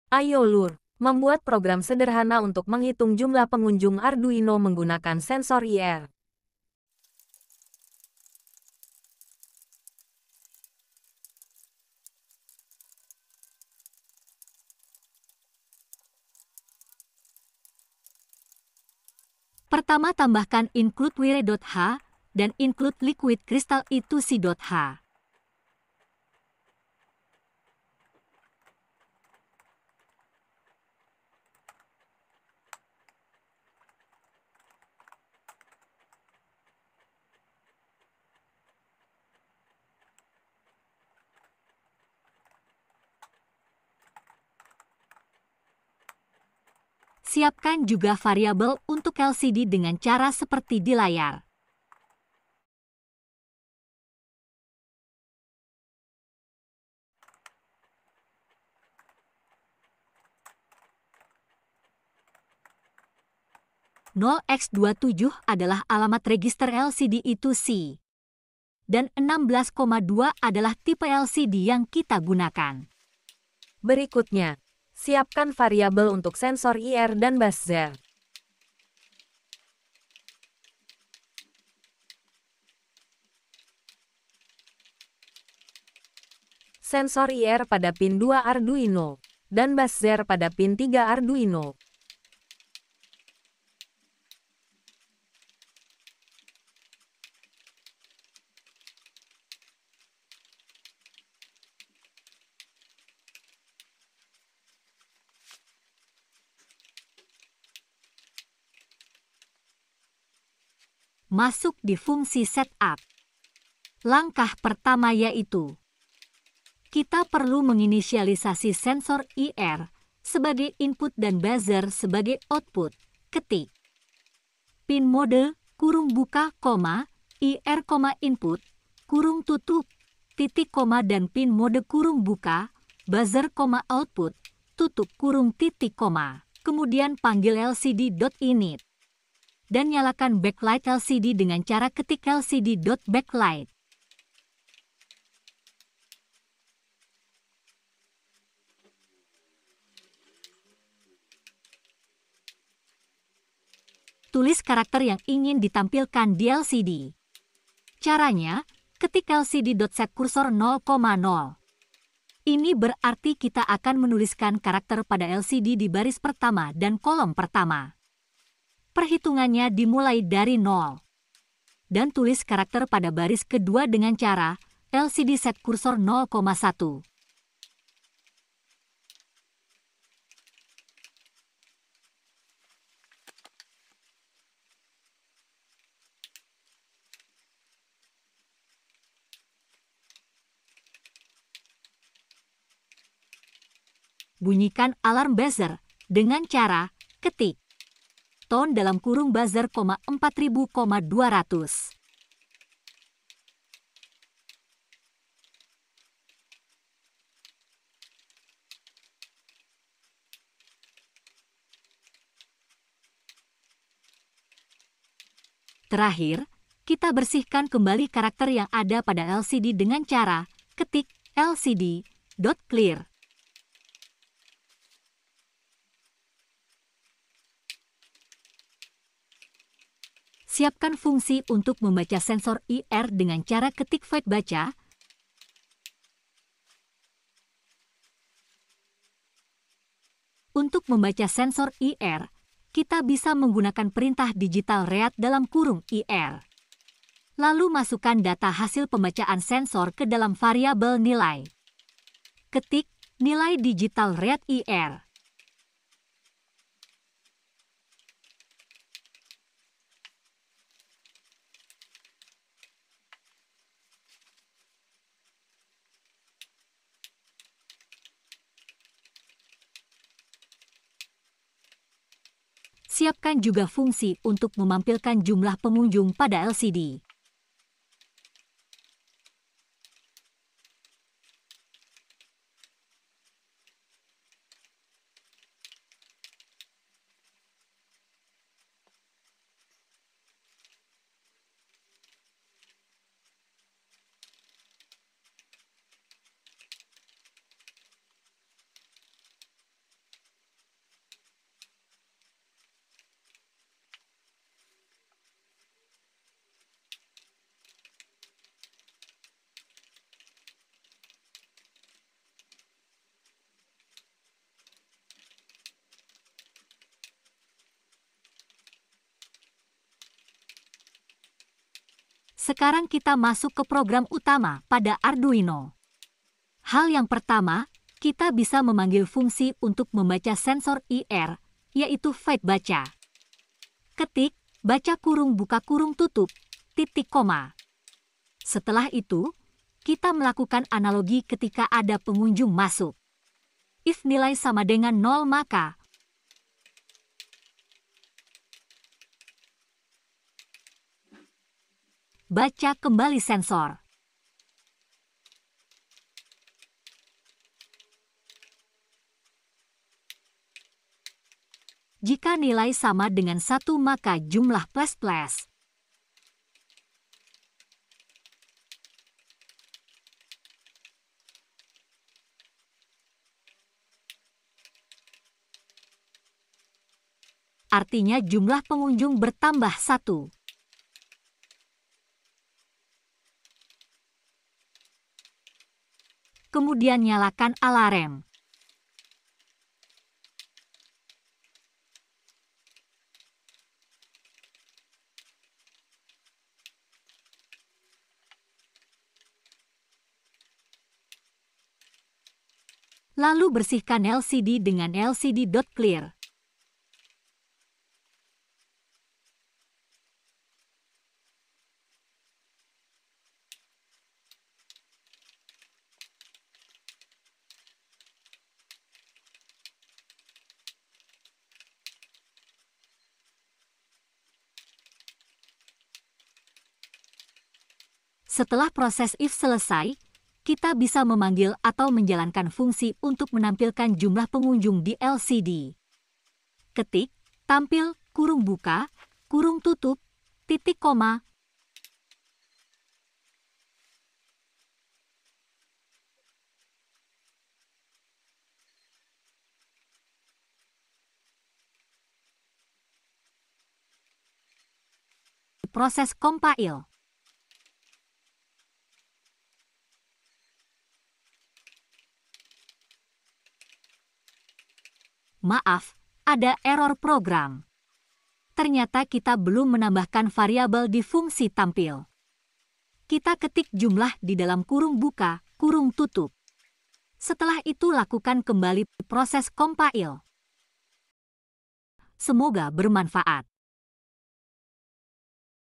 Ayo Lur, membuat program sederhana untuk menghitung jumlah pengunjung Arduino menggunakan sensor IR. Pertama, tambahkan include wire.h dan include liquid crystal e2c.h. Siapkan juga variabel untuk LCD dengan cara seperti di layar. "0x27" adalah alamat register LCD E2C, dan 16,2 adalah tipe LCD yang kita gunakan. Berikutnya, siapkan variabel untuk sensor IR dan buzzer. Sensor IR pada pin 2 Arduino, dan buzzer pada pin 3 Arduino. Masuk di fungsi setup. Langkah pertama yaitu kita perlu menginisialisasi sensor IR sebagai input dan buzzer sebagai output. Ketik pin mode kurung buka, IR, input kurung tutup, titik, dan pin mode kurung buka, buzzer, output tutup kurung titik, kemudian panggil LCD.init dan nyalakan backlight LCD dengan cara ketik LCD.backlight. Tulis karakter yang ingin ditampilkan di LCD. Caranya, ketik LCD.setCursor 0,0. Ini berarti kita akan menuliskan karakter pada LCD di baris pertama dan kolom pertama. Perhitungannya dimulai dari 0. Dan tulis karakter pada baris kedua dengan cara LCD set kursor 0,1. Bunyikan alarm buzzer dengan cara ketik tone dalam kurung buzzer, 4000,200. Terakhir, kita bersihkan kembali karakter yang ada pada LCD dengan cara ketik lcd.clear. Siapkan fungsi untuk membaca sensor IR dengan cara ketik void baca. Untuk membaca sensor IR, kita bisa menggunakan perintah digital read dalam kurung IR. Lalu masukkan data hasil pembacaan sensor ke dalam variabel nilai. Ketik nilai digital read IR. Siapkan juga fungsi untuk memampilkan jumlah pengunjung pada LCD. Sekarang kita masuk ke program utama pada Arduino. Hal yang pertama, kita bisa memanggil fungsi untuk membaca sensor IR, yaitu file baca. Ketik, baca kurung buka kurung tutup, titik koma. Setelah itu, kita melakukan analogi ketika ada pengunjung masuk. If nilai sama dengan 0 maka baca kembali sensor. Jika nilai sama dengan 1 maka jumlah plus. Artinya jumlah pengunjung bertambah 1. Kemudian nyalakan alarm. Lalu bersihkan LCD dengan LCD.clear. Setelah proses if selesai, kita bisa memanggil atau menjalankan fungsi untuk menampilkan jumlah pengunjung di LCD. Ketik, tampil, kurung buka, kurung tutup, titik koma. Proses compile. Maaf, ada error program. Ternyata kita belum menambahkan variabel di fungsi tampil. Kita ketik jumlah di dalam kurung buka, kurung tutup. Setelah itu lakukan kembali proses compile. Semoga bermanfaat.